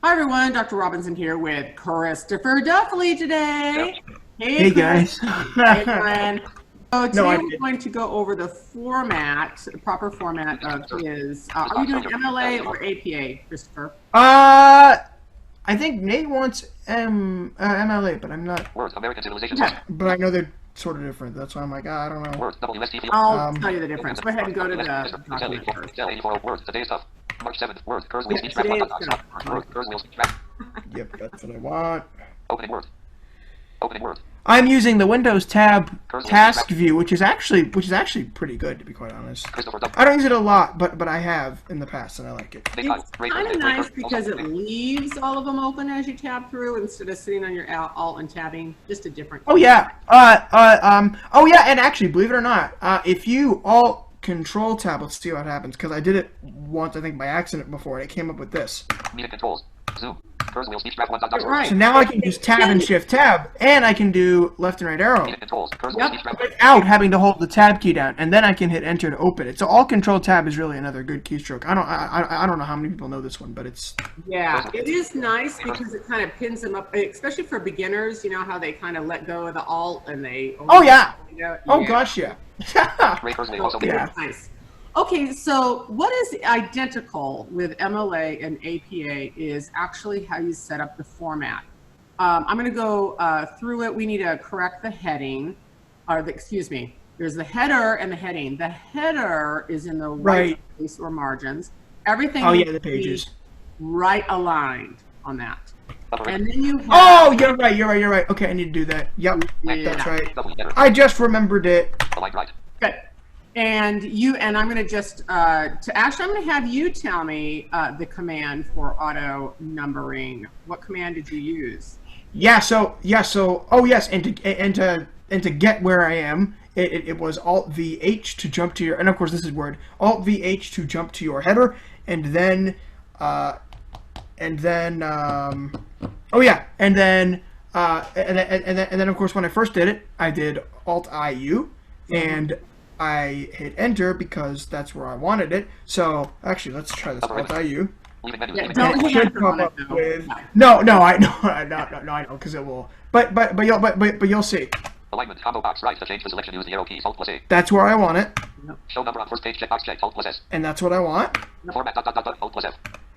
Hi everyone, Dr. Robinson here with Christopher Duffley today. Hey guys. Hey Glenn. So No, today we're going to go over the format, the proper format of his. Are you doing MLA or APA, Christopher? I think Nate wants MLA, but I'm not. Word American Civilization. Okay. But I know they're sort of different. That's why I'm like, I don't know. Word WST. I'll tell you the difference. Go ahead and go to the document first. 84 words. Today's stuff. March 7th. Word. Curse wheel speech Yeah, track. today's stuff. Word. Curse wheel speech track. Yep, that's what I want. Opening word. Opening word. I'm using the Windows tab task view, which is actually pretty good, to be quite honest. I don't use it a lot, but I have in the past, and I like it. It's kind of nice because it leaves all of them open as you tab through instead of sitting on your Alt and tabbing. Just a different. Oh yeah. Oh yeah, and actually, believe it or not, if you Alt Control tab, let's see what happens, because I did it once, I think by accident before, and it came up with this. Media controls. Zoom. Curse wheel speech track. Right. So now I can use tab and shift tab, and I can do left and right arrow Media controls. Curse wheel speech track. without having to hold the tab key down, and then I can hit enter to open it. So Alt Control tab is really another good keystroke. I don't know how many people know this one, but it's It is nice because it kind of pins them up, especially for beginners. You know how they kind of let go of the Alt and they. oh yeah, Yeah. gosh yeah. Yeah. Nice. Okay, so what is identical with MLA and APA is actually how you set up the format. I'm going to go through it. We need to correct the heading, excuse me. There's the header and the heading. The header is in the right place or margins. Everything. Oh yeah, the pages. Right aligned on that. And then you have. Oh, you're right. Okay, I need to do that. Yep, that's right. I just remembered it. Good. And I'm going to just, I'm going to have you tell me the command for auto numbering. What command did you use? Oh yes, and to get where I am, it was Alt VH to jump to your, and of course this is Word, Alt VH to jump to your header, and then of course when I first did it, I did Alt IU, and I hit enter because that's where I wanted it. So actually, let's try this. Alt IU. Yeah, don't should come up with no, I know, because it will. But you'll see. Alignment combo box right to change the selection. Use the arrow keys. Alt plus A. That's where I want it. Show number on first page. Checkbox checked. Alt plus S. And that's what I want. Format ... Alt plus F.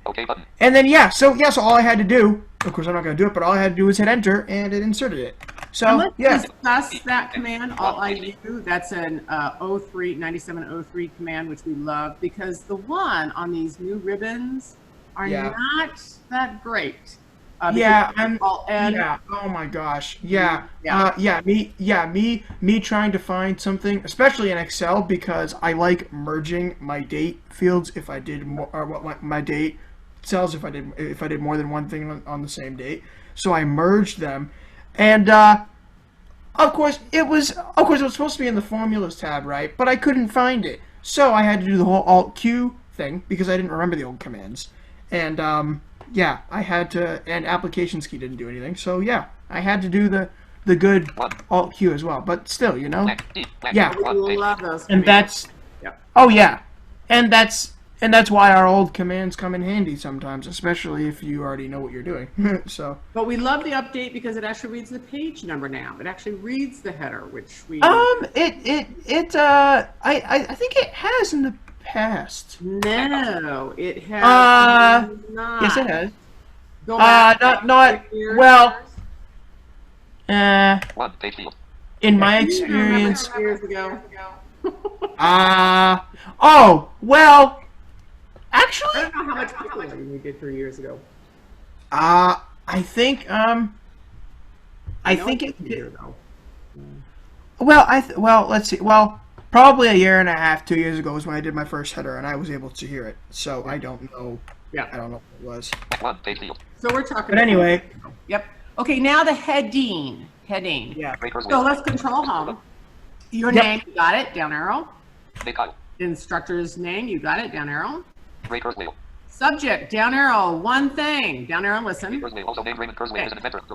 OK button. And then so all I had to do, of course I'm not going to do it, but all I had to do was hit enter, and it inserted it. So let's discuss that command, Alt IU. That's an 9703 command, which we love because the one on these new ribbons are not that great. Oh my gosh. Me trying to find something, especially in Excel, because I like merging my date fields if I did more, or what my date cells if I did more than one thing on the same date. So I merged them, and of course it was supposed to be in the formulas tab, right? But I couldn't find it, so I had to do the whole Alt Q thing because I didn't remember the old commands, and I had to, and applications key didn't do anything, so I had to do the good Alt Q as well. But still, We love those and commands. and that's why our old commands come in handy sometimes, especially if you already know what you're doing. So. But we love the update because it actually reads the page number now. It actually reads the header, which we. I think it has in the past. No, it has not. Yes, it has. Not well. Page field. In my experience. Years ago. Oh well. Actually, I don't know how much calculating we did 3 years ago. I think it did. Well, let's see. Well, probably a year and a half, 2 years ago was when I did my first header, and I was able to hear it. So I don't know. I don't know what it was. Page field. So we're talking. But anyway. Yep. Okay, now the heading. Yeah. So let's control home. Your name, you got it. Down arrow. Instructor's name, you got it. Down arrow. Subject, down arrow, one thing. Down arrow, listen.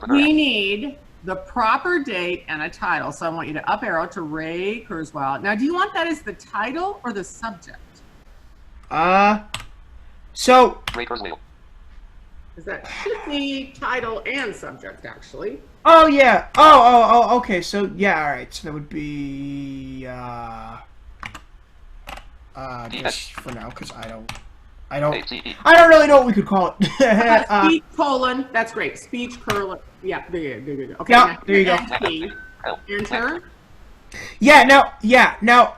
We need the proper date and a title. So I want you to up arrow to Ray Kurzweil. Now, do you want that as the title or the subject? So Ray Kurzweil. Because that should be title and subject, actually. Oh yeah. Oh. Okay. So yeah. All right. So that would be just for now because I don't really know what we could call it. Speech colon. That's great. Speech colon. Yeah. There you go. Okay. Yeah. There you go. Enter. Yeah. Now,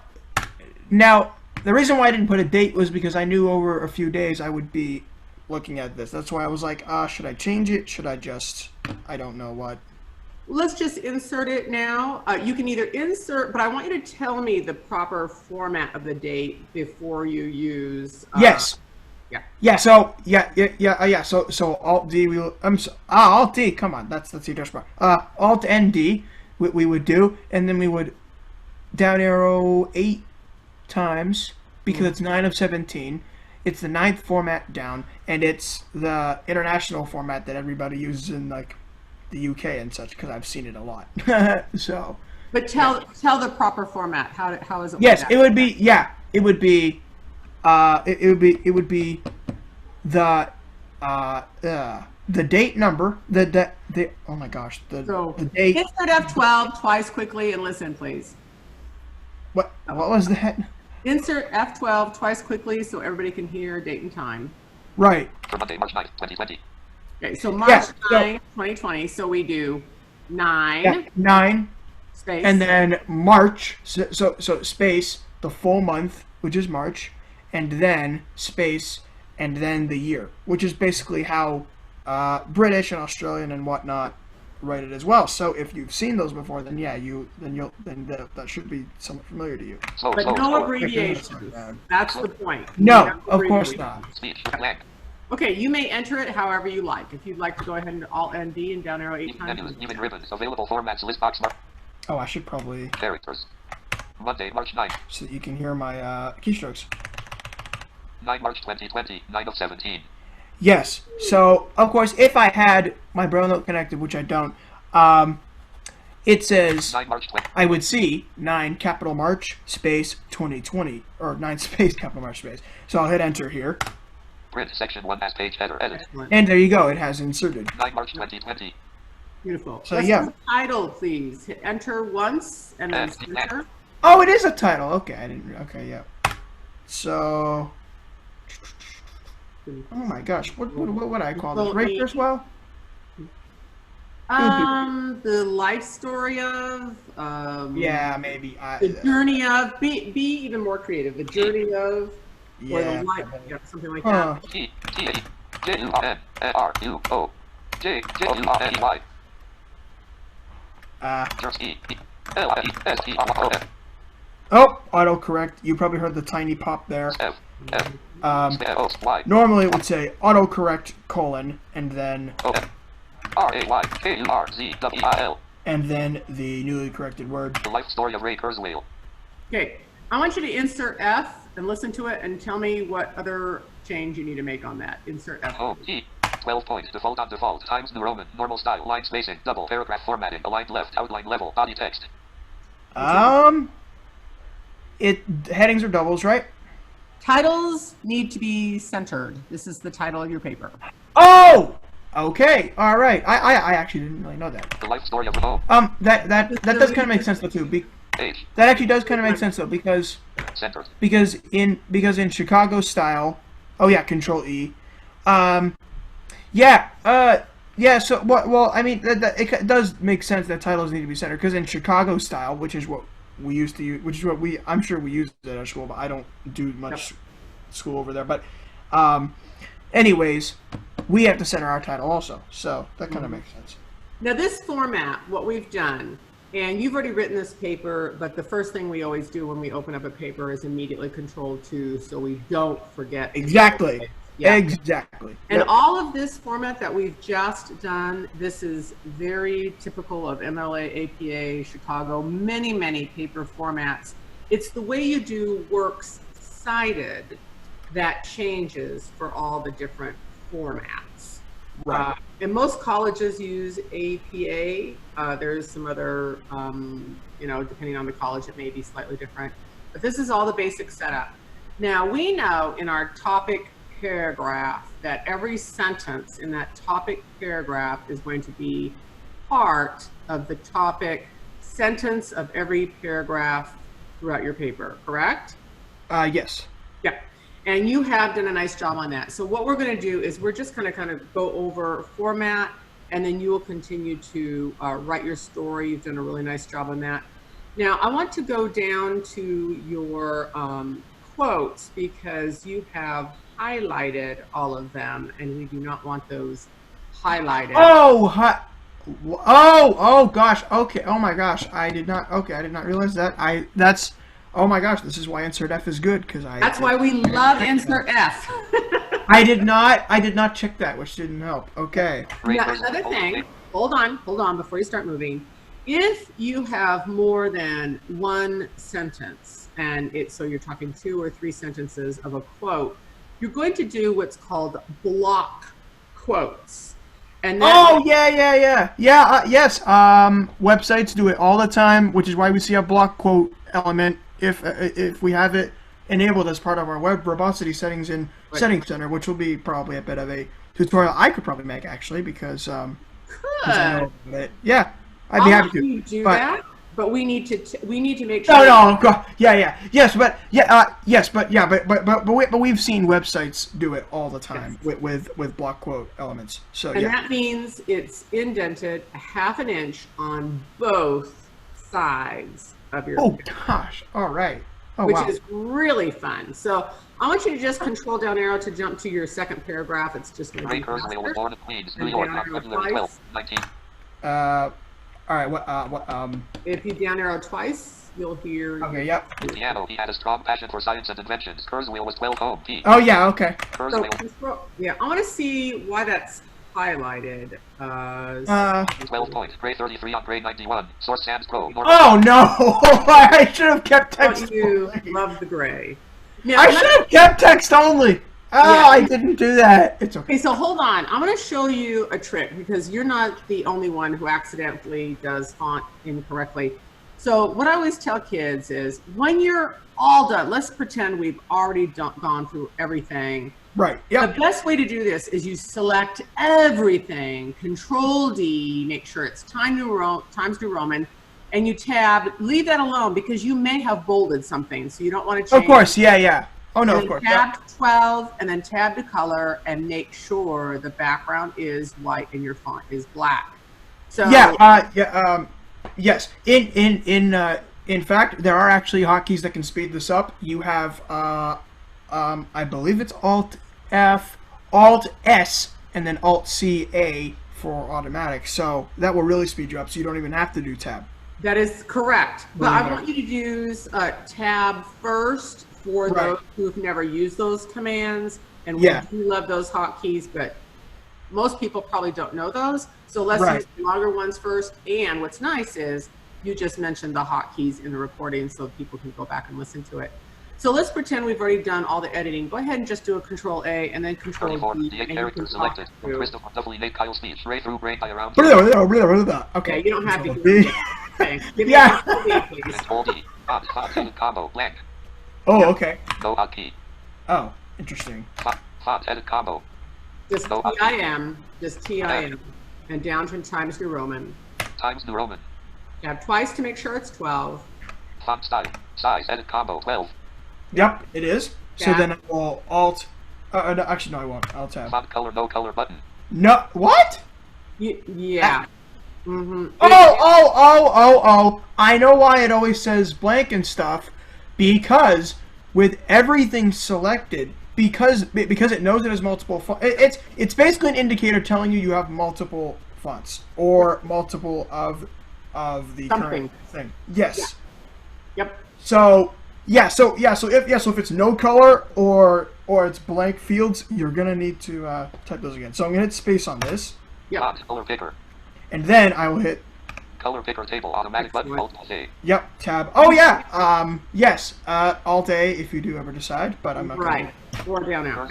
the reason why I didn't put a date was because I knew over a few days I would be looking at this. That's why I was like, should I change it? Should I just? I don't know what. Let's just insert it now. You can either insert, but I want you to tell me the proper format of the date before you use. Yes. Yeah. Yeah. So yeah. So Alt D. Alt D. Come on, that's the dash bar. Alt ND. We would do, and then we would down arrow 8 times because it's 9 of 17. It's the 9th format down, and it's the international format that everybody uses in like the UK and such because I've seen it a lot. So. But tell the proper format. How is it? Yes, it would be. Yeah, it would be. It would be the date number. The oh my gosh. The date. Insert F12 twice quickly and listen, please. What was that? Insert F12 twice quickly so everybody can hear date and time. Right. For Monday, March 9th, 2020. Okay, so March 9, 2020. So we do 9. Yeah, 9. Space. And then March. So space the full month, which is March, and then space, and then the year, which is basically how British and Australian and whatnot write it as well. So if you've seen those before, then yeah, that should be somewhat familiar to you. But no abbreviations. That's the point. No, of course not. Okay, you may enter it however you like. If you'd like to go ahead and Alt ND and down arrow 8 times. Even ribbons, available formats, list box mark. Oh, I should probably. Characters. Monday, March 9th. So that you can hear my keystrokes. 9 March 2020, 9 of 17. Yes. So, of course, if I had my Braille note connected, which I don't, it says, 9 March 20. I would see 9 capital March space 2020, or 9 space capital March space. So I'll hit enter here. Print section 1 as page header edit. Excellent. And there you go. It has inserted. 9 March 2020. Beautiful. So, Let's yeah. do the title, please. Hit enter once and then center. Oh, it is a title. Okay, I didn't. Okay, yeah. So. Oh my gosh, what would I call this? Rape as well? The life story of. Yeah, maybe. The journey of. Be even more creative. The journey of. Yeah. Or the life, something like that. Oh, autocorrect. You probably heard the tiny pop there. Normally it would say autocorrect : and then and then the newly corrected word. The life story of Ray Kurzweil. Okay, I want you to insert F and listen to it and tell me what other change you need to make on that. Insert F. Home E. 12 points. Default on default. Times New Roman. Normal style. Line spacing. Double paragraph formatting. Aligned left. Outline level. Body text. Headings are doubles, right? Titles need to be centered. This is the title of your paper. Oh! Okay, all right. I actually didn't really know that. The life story of home. That does kind of make sense though too. That actually does kind of make sense though because Centered. because in Chicago style. Oh yeah, Control E. Yeah. So well, I mean, it does make sense that titles need to be centered because in Chicago style, which is what we used to use, which is what I'm sure we used it at school, but I don't do much school over there. But anyways, we have to center our title also, so that kind of makes sense. Now this format, what we've done, and you've already written this paper, but the first thing we always do when we open up a paper is immediately Control 2 so we don't forget. Exactly. Yeah. Exactly. And all of this format that we've just done, this is very typical of MLA, APA, Chicago, many paper formats. It's the way you do works cited that changes for all the different formats. Right. And most colleges use APA. There's some other, depending on the college, it may be slightly different. But this is all the basic setup. Now, we know in our topic paragraph, that every sentence in that topic paragraph is going to be part of the topic sentence of every paragraph throughout your paper, correct? Yes. Yeah. And you have done a nice job on that. So what we're going to do is we're just going to kind of go over format, and then you will continue to write your story. You've done a really nice job on that. Now, I want to go down to your quotes, because you have highlighted all of them, and we do not want those highlighted. Oh gosh. Okay. Oh my gosh. I did not realize that. Oh my gosh. This is why insert F is good, because That's why we love insert F. I did not check that, which didn't help. Okay. Now, another thing. Hold on before you start moving. If you have more than one sentence, and so you're talking 2 or 3 sentences of a quote, you're going to do what's called block quotes. And yes. Websites do it all the time, which is why we see a block quote element if we have it enabled as part of our web verbosity settings in Settings Center, which will be probably a bit of a tutorial I could probably make, actually, because I know it. Yeah. I'd be happy to. You do that, but we need to make sure. No, yes, but we've seen websites do it all the time with block quote elements. So and that means it's indented 1/2 inch on both sides of your. Oh gosh! All right. Oh, which is really fun. So I want you to just control down arrow to jump to your second paragraph. It's just going to be faster. All right. If you down arrow twice, you'll hear. Okay. Yep. Piano. He had a strong passion for science and inventions. Kurzweil was 12 home. P. Oh yeah. Okay. So I want to see why that's highlighted. 12 points. Grade 33 on grade 91. Source Sam's Pro. Oh no! I should have kept text. You love the gray. Now, I should have kept text only. Oh, I didn't do that. It's okay. Okay, so hold on. I'm going to show you a trick, because you're not the only one who accidentally does font incorrectly. So what I always tell kids is, when you're all done, let's pretend we've already gone through everything. Right. Yep. The best way to do this is you select everything, Control D, make sure it's Times New Roman, and you tab. Leave that alone, because you may have bolded something, so you don't want to change. Of course. Yeah. Oh no, of course. Tab to 12, and then tab to color, and make sure the background is white and your font is black. So yes. In fact, there are actually hotkeys that can speed this up. You have I believe it's Alt F, Alt S, and then Alt C A for automatic. So that will really speed you up, so you don't even have to do tab. That is correct. But I want you to use tab first for those who've never used those commands. And we do love those hotkeys, but most people probably don't know those. So let's use the longer ones first. And what's nice is you just mentioned the hotkeys in the recording, so people can go back and listen to it. So let's pretend we've already done all the editing. Go ahead and just do a Control A and then Control V. The 8 characters selected. Christopher Duffley, Nate Kyle speech. Ray through brain by around. Okay. You don't have to do it. Okay. Give me a Control V, please. Control D. Font combo blank. Oh, okay. No hotkey. Oh, interesting. Font edit combo. Just TIM, and down to Times New Roman. Times New Roman. Tab twice to make sure it's 12. Font style. Size edit combo 12. Yep, it is. So then I will Alt. No, actually, no, I won't. I'll tab. Font color, no color button. No, what? Yeah. Mm-hmm. Oh! I know why it always says blank and stuff. Because with everything selected, because it knows it has multiple fonts, it's basically an indicator telling you have multiple fonts or multiple of the current thing. Yes. Yeah. Yep. So if it's no color or it's blank fields, you're gonna need to type those again. So I'm gonna hit space on this. Yeah. Color picker. And then I will hit color picker table automatic button Alt A. Yep, tab. Oh yeah. Yes. Alt A if you do ever decide, but I'm not right. Or down arrow.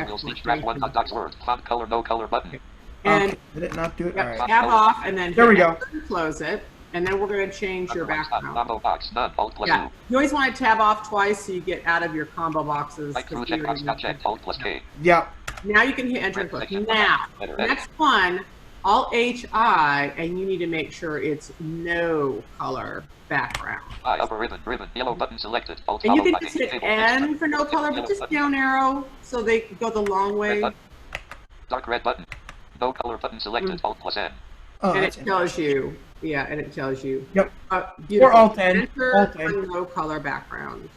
Font color, no color button. And did it not do it? Yep, right. Tab off and then there we go. Close it. And then we're going to change your background. Combo box, none, Alt plus U. You always want to tab off twice so you get out of your combo boxes. Check box, not checked, Alt plus K. Yep. Now you can hit enter and close. Now, next one, Alt HI, and you need to make sure it's no color background. Upper ribbon, yellow button selected. Alt and you can just hit N for no color, but just down arrow so they go the long way. Dark red button. No color button selected. Alt plus N. Oh, and it tells you. Yeah, and it tells you. Yep. Or Alt N. Enter on no color background.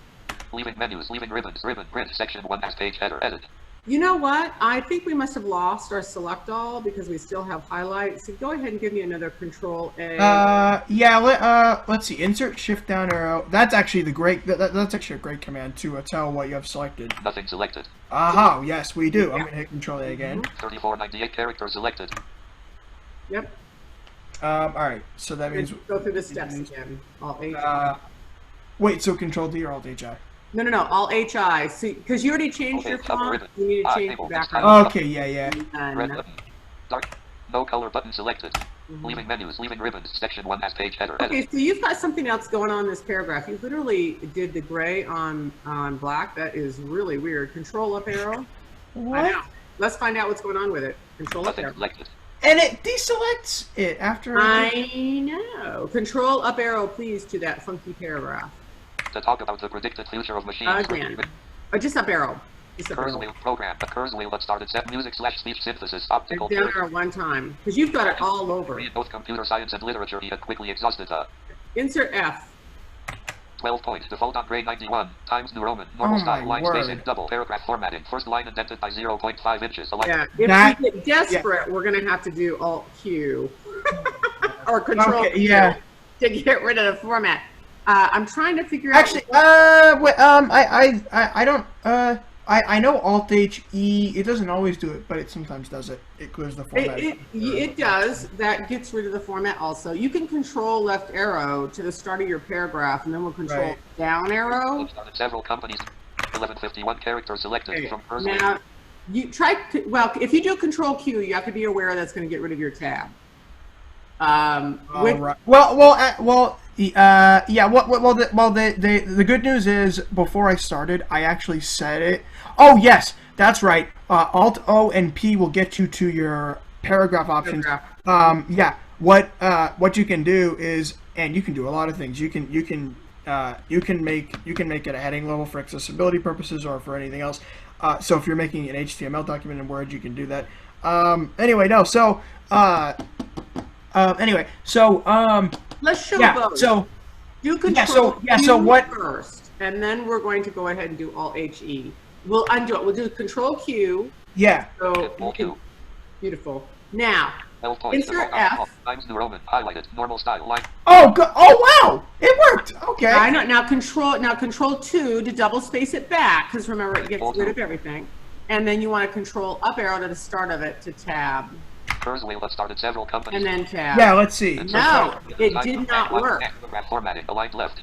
Leaving menus, leaving ribbons, ribbon, print, section 1 as page header, edit. You know what? I think we must have lost our select all because we still have highlights. So go ahead and give me another Control A. Yeah. Let's see. Insert Shift down arrow. That's actually the great. That's actually a great command to tell what you have selected. Nothing selected. Aha. Yes, we do. I'm gonna hit Control A again. 3498 characters selected. Yep. All right. So that means go through the steps again. Alt H. Wait. So Control D or Alt HI? No. Alt HI. See, because you already changed your font, you need to change the background. Okay. Yeah. Red button. Dark. No color button selected. Leaving menus, leaving ribbons, section 1 as page header. Okay, so you've got something else going on in this paragraph. You literally did the gray on black. That is really weird. Control up arrow. What? I know. Let's find out what's going on with it. Control up arrow. Selected. And it deselects it after. I know. Control up arrow, please, to that funky paragraph. To talk about the predicted future of machines. Again. Or just up arrow. Cursor wheel program. The cursor wheel that started set music / speech synthesis optical. Down arrow one time. Because you've got it all over. Read both computer science and literature. He had quickly exhausted the. Insert F. 12 points. Default on grade 91. Times New Roman. Normal style. Line spacing. Double paragraph formatting. First line indented by 0.5 inches. Yeah. If we get desperate, we're going to have to do Alt Q. Or Control Q. Yeah. To get rid of the format. I'm trying to figure out. Actually, I don't. I know Alt H E. It doesn't always do it, but it sometimes does it. It clears the format. It does. That gets rid of the format also. You can Control left arrow to the start of your paragraph, and then we'll Control down arrow. Several companies. 1151 characters selected from cursor. Now, you try. Well, if you do Control Q, you have to be aware that's going to get rid of your tab. Right. Well. Yeah. The good news is before I started, I actually said it. Oh yes, that's right. Alt O and P will get you to your paragraph options. Yeah. What you can do is, and you can do a lot of things. You can make it a heading level for accessibility purposes or for anything else. So if you're making an HTML document in Word, you can do that. Anyway, no. So let's show both. So do Control so what first, and then we're going to go ahead and do Alt HE. We'll undo it. We'll do Control Q. Yeah. So beautiful. Now insert F. Times New Roman highlighted. Normal style line. Oh good. Oh wow! It worked. Okay. I know. Now Control 2 to double space it back, because remember it gets rid of everything. And then you want to Control up arrow to the start of it to tab. Cursor wheel that started several companies. And then tab. Yeah, let's see. No, it did not work. Formatting, aligned left.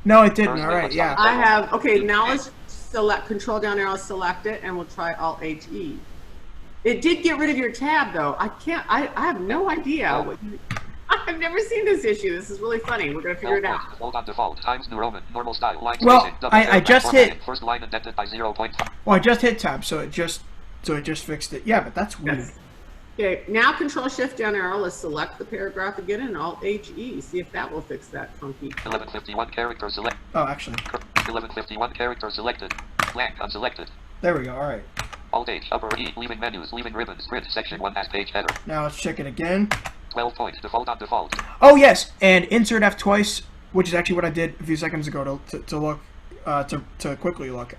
No, it didn't. All right, yeah. I have, okay, now let's select, Control down arrow, select it, and we'll try Alt HE. It did get rid of your tab, though. I have no idea. I've never seen this issue. This is really funny. We're going to figure it out. Default on default. Times New Roman. Normal style. Line well, I just hit. First line indented by 0.5. Well, I just hit tab, so it just fixed it. Yeah, but that's weird. Yes. Okay, now Control Shift down arrow. Let's select the paragraph again and Alt HE. See if that will fix that funky. 1151 characters select. Oh, actually. 1151 characters selected. Blank unselected. There we go. All right. Alt H upper E leaving menus leaving ribbons print section 1 as page header. Now let's check it again. 12 points default on default. Oh yes, and insert F twice, which is actually what I did a few seconds ago to look to quickly look.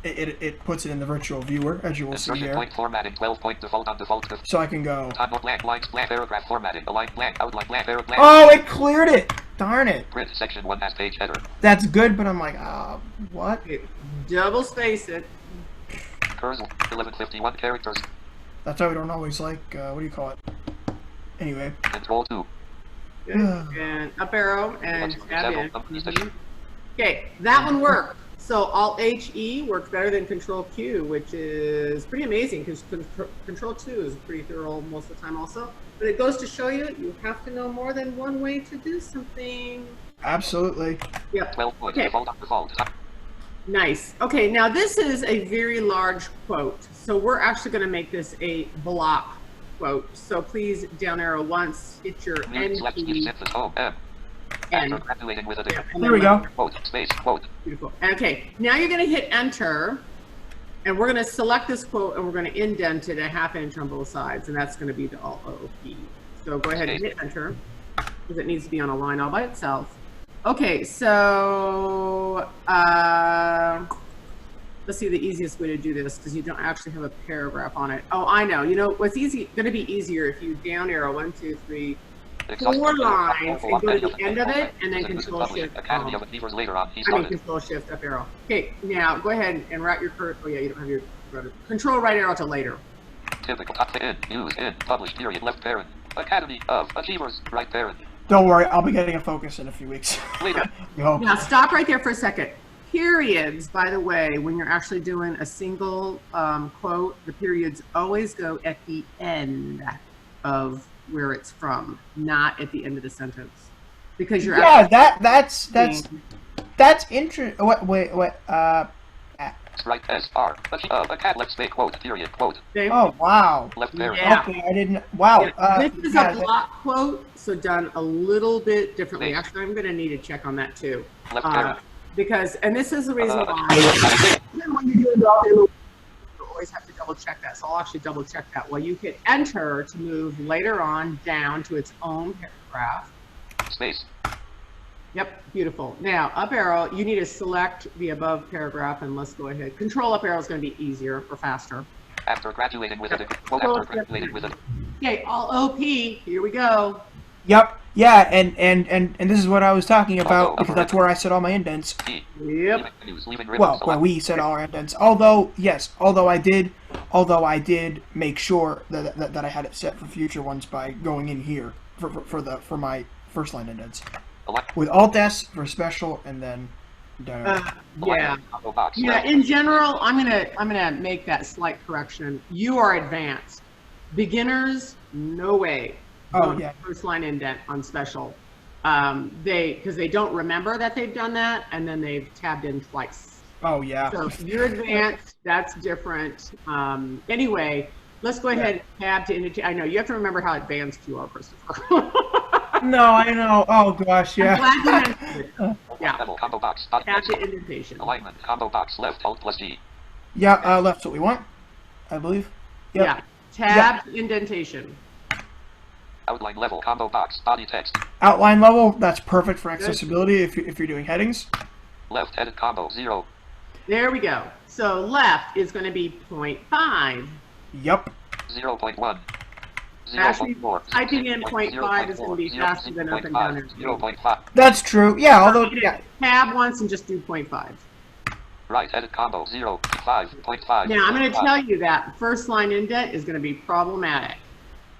It puts it in the virtual viewer, as you will see here. Point formatting 12 point default on default. So I can go. Blank lines blank paragraph formatting align blank outline blank paragraph. Oh, it cleared it. Darn it. Print section 1 as page header. That's good, but I'm like, what? Double space it. Cursor 1151 characters. That's why we don't always like. What do you call it? Anyway. Control 2. And up arrow and tab in. Okay, that one worked. So Alt HE works better than Control Q, which is pretty amazing because Control 2 is pretty thorough most of the time also. But it goes to show you, you have to know more than one way to do something. Absolutely. Yep. 12 points default on default. Nice. Okay, now this is a very large quote. So we're actually going to make this a block quote. So please down arrow once, hit your N key. And there we go. Quote, space, quote. Beautiful. Okay, now you're going to hit enter, and we're going to select this quote, and we're going to indent it a ½ inch on both sides, and that's going to be the Alt OP. So go ahead and hit enter, because it needs to be on a line all by itself. Okay, so let's see the easiest way to do this, because you don't actually have a paragraph on it. Oh, I know. You know what's going to be easier if you down arrow 1, 2, 3, 4 lines and go to the end of it, and then Control Shift. Control Shift up arrow. Okay, now go ahead and write your curve. Oh yeah, you don't have your Control right arrow to later. Typical in, use in, publish period, left parent. Academy of Achievers, right parent. Don't worry, I'll be getting a focus in a few weeks. Later. Now stop right there for a second. Periods, by the way, when you're actually doing a single quote, the periods always go at the end of where it's from, not at the end of the sentence, because you're that's interesting. Wait. Right S R. A cat left space quote period quote. Okay. Oh wow. Left parent. Yeah. Okay, I didn't. Wow. This is a block quote, so done a little bit differently. Actually, I'm going to need to check on that too, because, and this is the reason why. When you do it, you always have to double check that. So I'll actually double check that. Well, you hit enter to move later on down to its own paragraph. Space. Yep, beautiful. Now, up arrow, you need to select the above paragraph, and let's go ahead. Control up arrow is going to be easier or faster. After graduating with a degree. After graduating with a. Okay, all OP, here we go. Yep. Yeah, and this is what I was talking about, because that's where I set all my indents. Yep. Well, where we set all our indents. Although I did make sure that I had it set for future ones by going in here for my first line indents. With Alt S for special, and then down. Yeah. In general, I'm gonna make that slight correction. You are advanced. Beginners, no way. Oh yeah. First line indent on special. Because they don't remember that they've done that, and then they've tabbed in twice. Oh yeah. So if you're advanced, that's different. Anyway, let's go ahead and tab to indent. I know you have to remember how advanced you are, Christopher. No, I know. Oh gosh, yeah. I'm glad you mentioned it. Yeah. Combo box. Tab to indentation. Alignment. Combo box. Left. Alt plus D. Yeah. Left's what we want, I believe. Yep. Yeah. Tab to indentation. Outline level. Combo box. Body text. Outline level. That's perfect for accessibility if you're doing headings. Left edit combo 0. There we go. So left is going to be 0.5. Yep. 0.1. Actually, typing in 0.5 is going to be faster than up and down. 0.5. That's true. Yeah, although tab once and just do 0.5. Right edit combo 0.5. Now I'm going to tell you that first line indent is going to be problematic.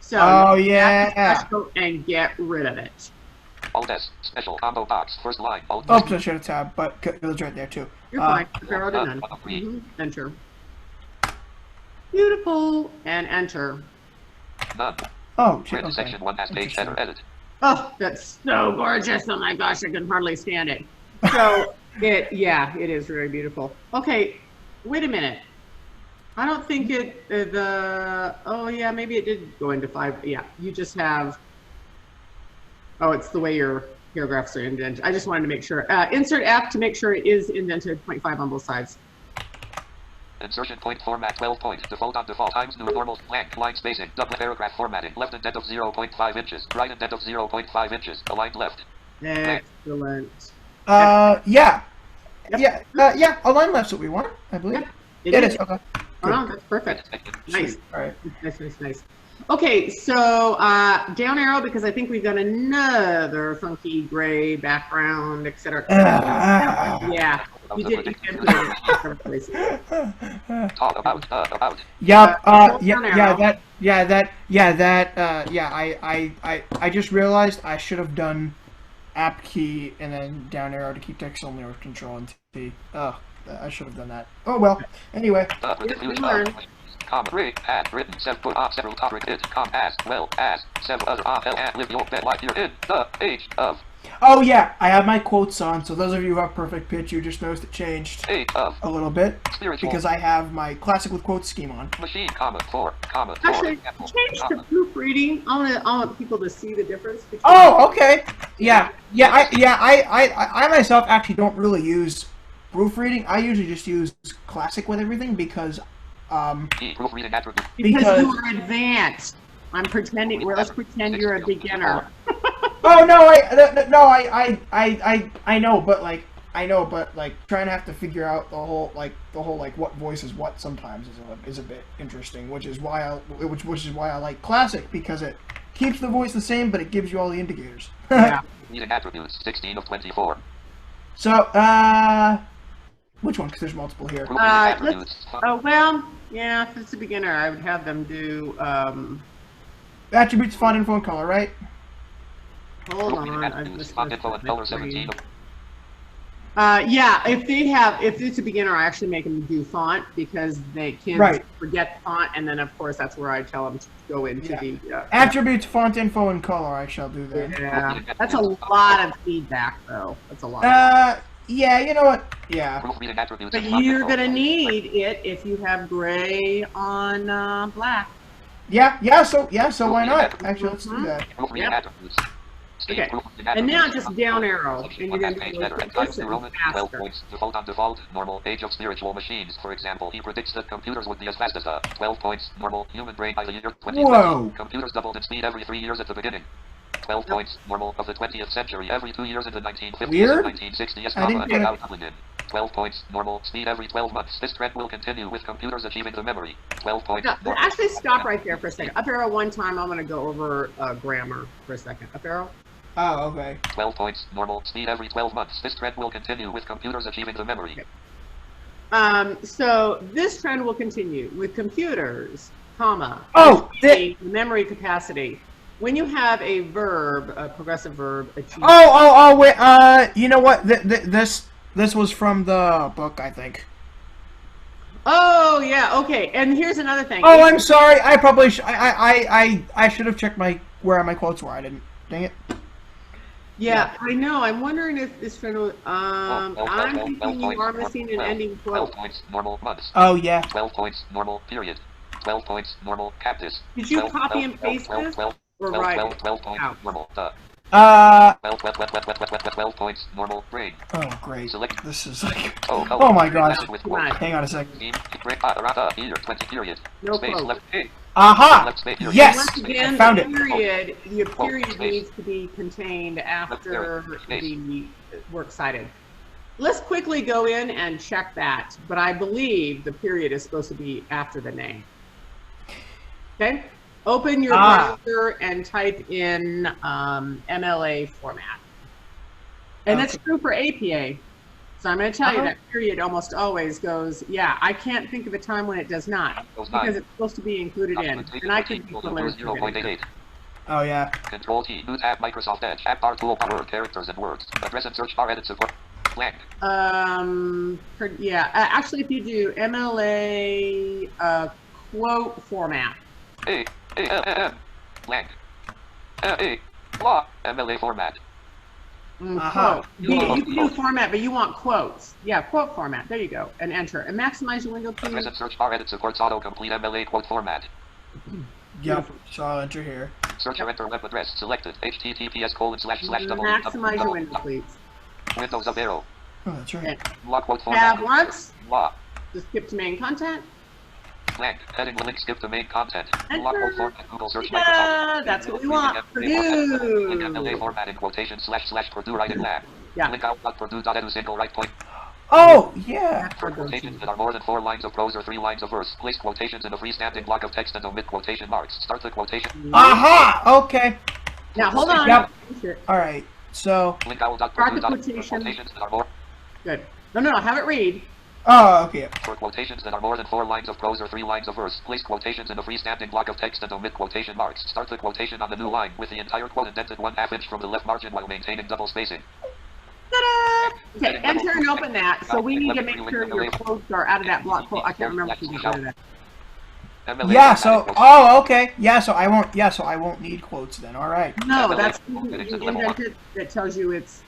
So and get rid of it. Alt S special combo box first line. Alt I should have tab, but it was right there too. You're fine. Arrow to none. Enter. Beautiful, and enter. None. Oh, okay. Section 1 has page header edit. Oh, that's so gorgeous. Oh my gosh, I can hardly stand it. So, it is very beautiful. Okay, wait a minute. I don't think oh yeah, maybe it did go into 5. Yeah, you just have, it's the way your paragraphs are indented. I just wanted to make sure. Insert F to make sure it is indented 0.5 on both sides. Insertion point format 12 points. Default on default times new normal blank line spacing. Double paragraph formatting. Left indent of 0.5 inches. Right indent of 0.5 inches. Aligned left. Excellent. Yeah. Align left's what we want, I believe. It is. Okay. Oh, that's perfect. Nice. All right. Nice. Okay, so down arrow, because I think we've got another funky gray background, etc. Yeah. You did different places. Talk about. I just realized I should have done app key and then down arrow to keep text only, or control and T. Oh, I should have done that. Oh well. Anyway. Written several topic it as well as several other live your bed like you're in the age of Oh yeah, I have my quotes on. So those of you who have perfect pitch, you just noticed it changed a little bit because I have my classic with quotes scheme on. Machine, comma, 4, comma, 4. Actually, change to proofreading. I want people to see the difference between. Oh, okay. Yeah. I myself actually don't really use proofreading. I usually just use classic with everything because proofreading attribute. Because you are advanced. I'm pretending. Well, let's pretend you're a beginner. Oh no! I know, but like trying to have to figure out the whole what voice is what sometimes is a bit interesting, which is why I like classic, because it keeps the voice the same, but it gives you all the indicators. Yeah. Reading attributes 16 of 24. So which one? Because there's multiple here. Well, yeah. If it's a beginner, I would have them do Attributes, font, info, and color, right? Hold on. Font info and color 17. Yeah, if it's a beginner, I actually make them do font because kids forget font, and then of course that's where I tell them to go into the attributes, font info, and color. I shall do that. Yeah, that's a lot of feedback, though. That's a lot. Yeah, you know what? Yeah. But you're gonna need it if you have gray on black. Yeah. So why not? Actually, let's do that. Yep. Okay, and now just down arrow, and you're going to go faster. 12 points, default on default, normal, age of spiritual machines, for example. He predicts that computers would be as fast as 12 points, normal, human brain by the year 2020. Whoa. Computers doubled in speed every 3 years at the beginning. 12 points, normal, of the 20th century, every 2 years in the 1950s Weird? and 1960s, and now doubling in. 12 points, normal, speed every 12 months. This trend will continue with computers achieving the memory. 12 points. No, actually, stop right there for a second. Up arrow one time, I'm going to go over grammar for a second. Up arrow. Oh, okay. 12 points, normal, speed every 12 months. This trend will continue with computers achieving the memory. Okay. So this trend will continue with computers, comma, the memory capacity. When you have a verb, a progressive verb, achieve. Wait, you know what? This was from the book, I think. Oh, yeah, okay. And here's another thing. Oh, I'm sorry. I probably I should have checked where my quotes were. I didn't. Dang it. Yeah, I know. I'm wondering if this trend will, I'm thinking you are missing an ending quote. 12 points, normal, months. Oh, yeah. 12 points, normal, period. 12 points, normal, cactus. Did you copy and paste this? Or write it 12 points, normal, 12 points, normal, brain. Oh, great. Select. This is like... Oh my gosh. Hang on a second. Here, 20, period. No Space, quote. left, Aha! Yes! Once again, I found it. The period needs to be contained after the works cited. Let's quickly go in and check that, but I believe the period is supposed to be after the name. Okay? Open your browser and type in MLA format. And that's true for APA. So I'm going to tell you that period almost always goes, yeah, I can't think of a time when it does not, because it's supposed to be included in. And I could be familiar. Oh, yeah. Control T, new tab, Microsoft Edge, app bar, tool, word, characters, and words. Address and search bar, edit, support. Blank. Yeah, actually, if you do MLA quote format. Blank. Blah, MLA format. Quote. You can do format, but you want quotes. Yeah, quote format. There you go. And enter. And maximize your window, please. Address and search bar, edit, supports autocomplete MLA quote format. Yep. So I'll enter here. Search or enter web address. Selected. HTTPS:// Maximize your window, please. Windows up arrow. Oh, that's right. Block quote format. Tab once. Block. Just skip to main content. Blank. Heading link. Skip to main content. Enter. Block quote format. Google search. Yeah, that's what we want. Purdue. MLA format in quotation / Purdue writing lab. Yeah. Link out. Purdue.edu single right point. Oh, yeah. For quotations that are more than 4 lines of prose or 3 lines of verse, place quotations in a freestanding block of text and omit quotation marks. Start the quotation. Aha! Okay. Now hold on. Yep. All right. So. Link out. Start the quotations that are more. Good. No. Have it read. Oh, okay. For quotations that are more than 4 lines of prose or 3 lines of verse, place quotations in a freestanding block of text and omit quotation marks. Start the quotation on the new line with the entire quote indented 1/2 inch from the left margin while maintaining double spacing. Ta-da! Okay, enter and open that. So we need to make sure your quotes are out of that block quote. I can't remember if you got rid of that. MLA Yeah. So. Oh, okay. Yeah. So I won't. Yeah. So I won't need quotes then. All right. No, MLA that's formatting you to level 1. invented. It tells you it's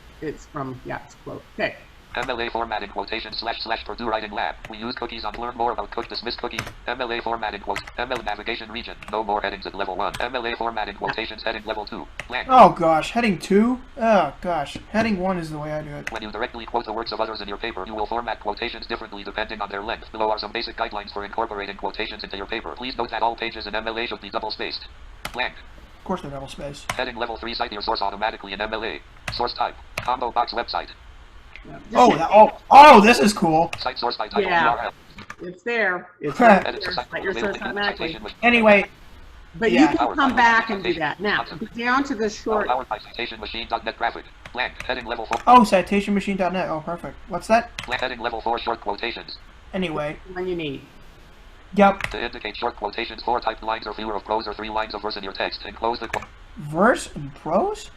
from it's quote. Okay. MLA formatting quotation / Purdue Writing Lab. We use cookies on learn more about dismiss cookie. MLA formatting quote. ML navigation region. No more headings at level 1. MLA formatting quotations heading level 2. Blank. Oh gosh, heading 2? Oh gosh, heading 1 is the way I do it. When you directly quote the works of others in your paper, you will format quotations differently depending on their length. Below are some basic guidelines for incorporating quotations into your paper. Please note that all pages in MLA should be double-spaced. Blank. Of course they're double spaced. Heading level 3 cite your source automatically in MLA. Source type. Combo box website. Oh, this is cool. Cite source by title Yeah. URL. It's there. It's right there. Edit to cite Cite your source automatically. Anyway, But yeah. you can come back and do that. Now, down to the short. Powered by citationmachine.net graphic. Blank. Heading level 4. Oh, citationmachine.net. Oh, perfect. What's that? Blank. Heading level 4 short quotations. Anyway. When you need. Yep. To indicate short quotations, 4 typed lines or fewer of prose or 3 lines of verse in your text. Enclose the Verse and prose?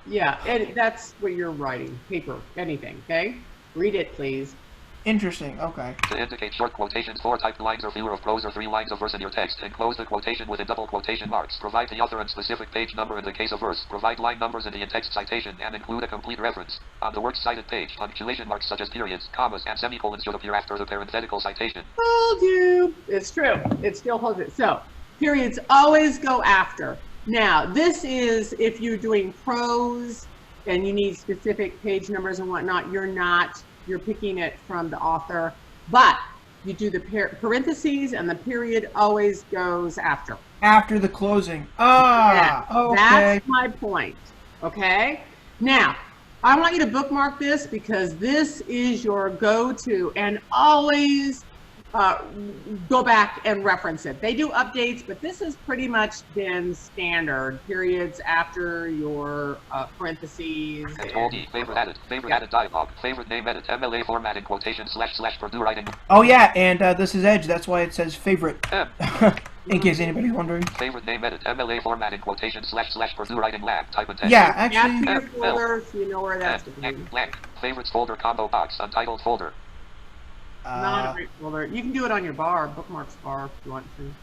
Yeah, and that's what you're writing. Paper, anything, okay? Read it, please. Interesting, okay. To indicate short quotations, 4 typed lines or fewer of prose or 3 lines of verse in your text. Enclose the quotation within double quotation marks. Provide the author and specific page number in the case of verse. Provide line numbers in the in-text citation and include a complete reference. On the works cited page, punctuation marks such as periods, commas, and semicolons should appear after the parenthetical citation. Told you. It's true. It still holds it. So, periods always go after. Now, this is if you're doing prose and you need specific page numbers and whatnot, you're picking it from the author, but you do the parentheses and the period always goes after. After the closing. Ah, yeah, okay. That's my point, okay? Now, I want you to bookmark this because this is your go-to, and always go back and reference it. They do updates, but this has pretty much been standard. Periods after your parentheses. Control D. Favorite added. Favorite added dialog. Favorite name edit. MLA formatting quotation / Purdue Writing. Oh yeah, and this is Edge. That's why it says favorite. In case anybody's wondering. Favorite name edit. MLA formatting quotation / Purdue Writing Lab. Type and text. Yeah, actually. After your folder, so you know where that's going. Blank. Favorites folder combo box. Untitled folder. Not a great folder. You can do it on your bar, bookmarks bar, if you want to.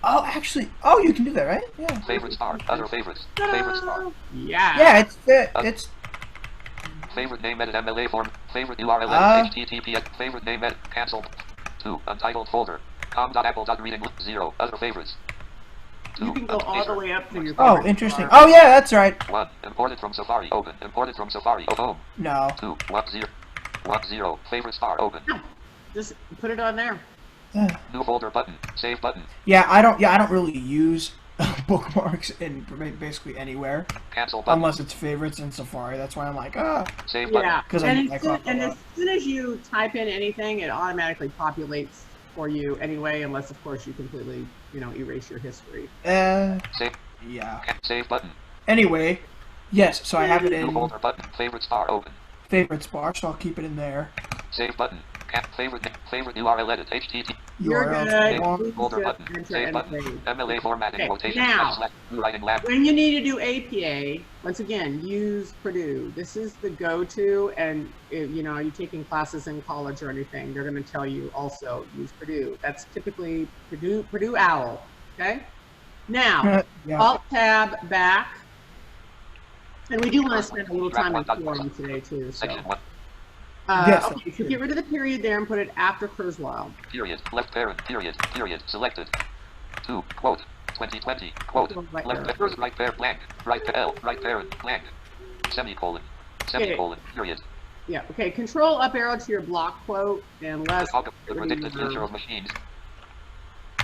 Oh, actually, oh, you can do that, right? Yeah. Favorites bar. Other favorites. Favorites bar. Yeah. Yeah, it's. Favorite name edit MLA form. Favorite URL edit HTTPS. Favorite name edit cancel. 2. Untitled folder. com.apple.reading 0. Other favorites. 2. You can go all the way up to your. Oh, interesting. Oh yeah, that's right. 1. Imported from Safari. Open. Imported from Safari. Home. No. 2. 1 0. 1 0. Favorites bar. Open. Just put it on there. New folder button. Save button. Yeah, I don't really use bookmarks in basically anywhere. Cancel button. Unless it's favorites in Safari. That's why I'm like, Save button. Yeah. Because And as soon as you type in anything, it automatically populates for you anyway, unless of course you completely, erase your history. Save. Yeah. Save button. Anyway, yes. So I have it in New folder button. Favorites bar. Open. favorites bar, so I'll keep it in there. Save button. Favorite URL edit. HTTP. You're good. Folder button. Save button. MLA formatting quotation. Now, Writing lab. when you need to do APA, once again, use Purdue. This is the go-to, and if, you're taking classes in college or anything, they're going to tell you also use Purdue. That's typically Purdue OWL. Okay. Now, Alt Tab back, and we do want to spend a little time in forum today too. So. Yes. Okay, so get rid of the period there and put it after Kurzweil. Period. Left parent. Period. Period. Selected. 2. Quote. 2020. Quote. Left parent. Right parent. Blank. Right L. Right parent. Blank. Semicolon. Semicolon. Period. Yeah. Okay. Control up arrow to your block quote and let's. Talk of the predicted future of machines.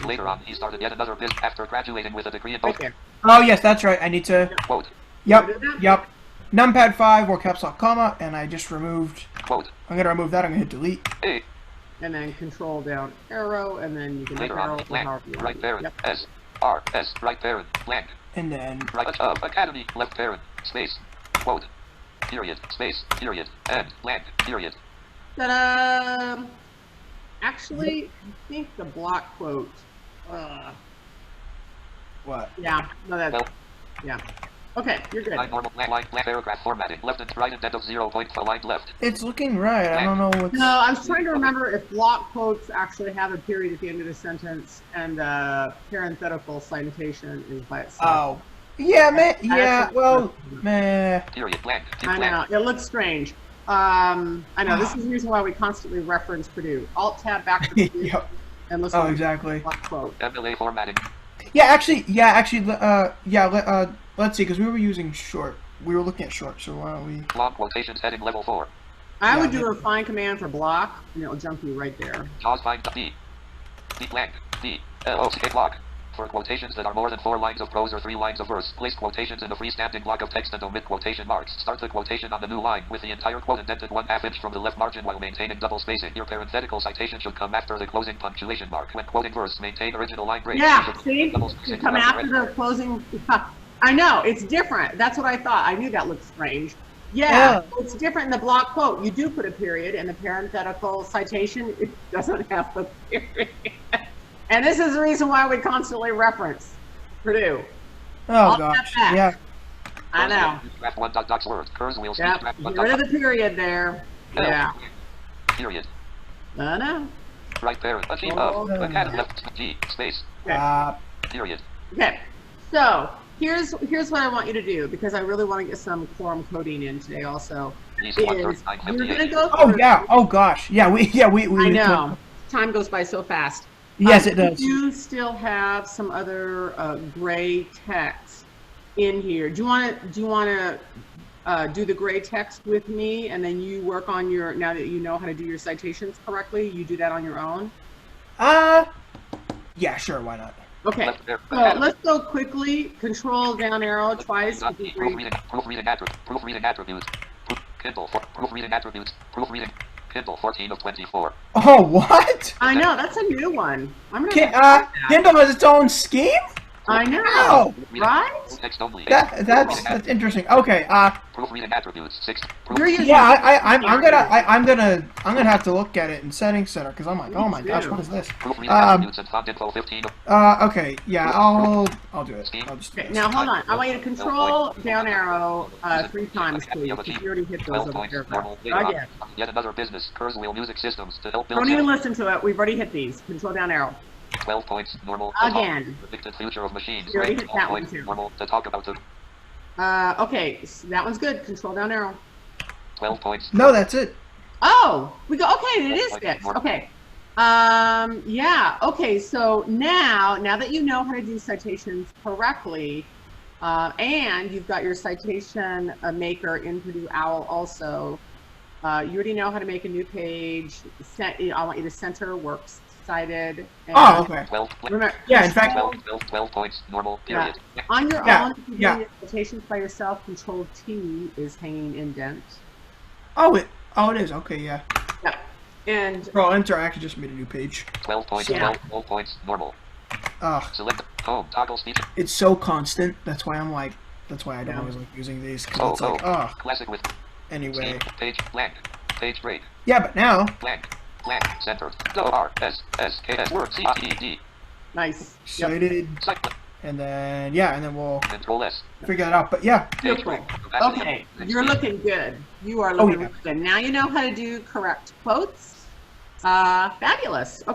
Later on, he started yet another business after graduating with a degree in both. Oh yes, that's right. I need to. Quote. Yep. Numpad 5 or caps lock comma, and I just removed. Quote. I'm gonna remove that. I'm gonna hit delete. And then control down arrow, and then you can later arrow on, blank. Right parent. Yep. S. R. S. Right parent. Blank. And then right of academy. Left parent. Space. Quote. Period. Space. Period. End. Blank. Period. Ta-da! Actually, I think the block quote. what? Yeah. No, that's. Well, yeah. Okay, you're good. Line normal, line, paragraph formatting, left and right indent of 0 point aligned left. It's looking right. I don't know what's... No, I was trying to remember if block quotes actually have a period at the end of the sentence and parenthetical citation is by itself. Oh. Yeah, man. Yeah, well, meh. Period, blank. I know. It looks strange. I know. This is the reason why we constantly reference Purdue. Alt-tab back to Purdue Yep. and listen Oh, exactly. block quote. MLA formatting. Let's see, because we were using short. We were looking at short, so why don't we... Long quotations heading level 4. I would do a find command for block, and it'll jump you right there. Jaws find D. D blank. D. L-O-C-K block. For quotations that are more than 4 lines of prose or 3 lines of verse, place quotations in a freestanding block of text and omit quotation marks. Start the quotation on the new line with the entire quote indented 1/2 inch from the left margin while maintaining double spacing. Your parenthetical citation should come after the closing punctuation mark. When quoting verse, maintain original line break. Yeah, see? You come after the closing... I know, it's different. That's what I thought. I knew that looked strange. Yeah, it's different in the block quote. You do put a period, and the parenthetical citation, it doesn't have the period. And this is the reason why we constantly reference Purdue. Oh, gosh. Yeah. I know. Yep. Get rid of the period there. Yeah. Period. I know. Right there. Left G space. Period. Okay. So here's what I want you to do, because I really want to get some quorum coding in today also. You're gonna go through. Oh yeah. Oh gosh. Yeah. We. I know. Time goes by so fast. Yes, it does. You still have some other gray text in here. Do you want to do the gray text with me, and then you work on your, now that you know how to do your citations correctly, you do that on your own? Yeah, sure, why not? Okay, so let's go quickly. Control down arrow twice. Proofreading attributes. Kindle, proofreading attributes. Proofreading. Kindle 14 of 24. Oh, what? I know, that's a new one. Kindle has its own scheme? I know, right? Text only. That's interesting. Okay. Proofreading attributes 6. Yeah, I'm gonna have to look at it in Settings Center because I'm like, oh my gosh, what is this? Proofreading attributes and font info 15. Okay. Yeah, I'll do it. Okay, now hold on. I want you to control down arrow 3 times, please. You already hit those over here. Again. Yet another business. Kurzweil Music Systems to help build. Don't even listen to it. We've already hit these. Control down arrow. 12 points, normal. Again. Predicted future of machines. You already hit that one too. Normal to talk about the. Okay, so that one's good. Control down arrow. 12 points. No, that's it. Oh, we go. Okay, it is fixed. Okay. Yeah. Okay. So now that you know how to do citations correctly, and you've got your citation maker in Purdue OWL also, you already know how to make a new page. I want you to center works cited. Oh, okay. 12, remember, yeah, in fact, 12 points, normal, period. Yeah. On your own, if you're doing your citations by yourself, Control T is hanging indent. Oh, it is. Okay, yeah. Yeah. And Control Enter actually just made a new page. 12 points, 12 points, normal. Select home, toggle speech. It's so constant. That's why I don't always like using these. Cause it's like, classic with. Anyway. Page blank. Page break. Yeah, but now. Blank. Blank. Center. O-R-S-S-K-S. Word. C-I-E-D. Nice. Cited. And then we'll Control S. figure that out. But yeah. Beautiful. Okay, you're looking good. You are looking good. Now you know how to do correct quotes. Fabulous. Okay.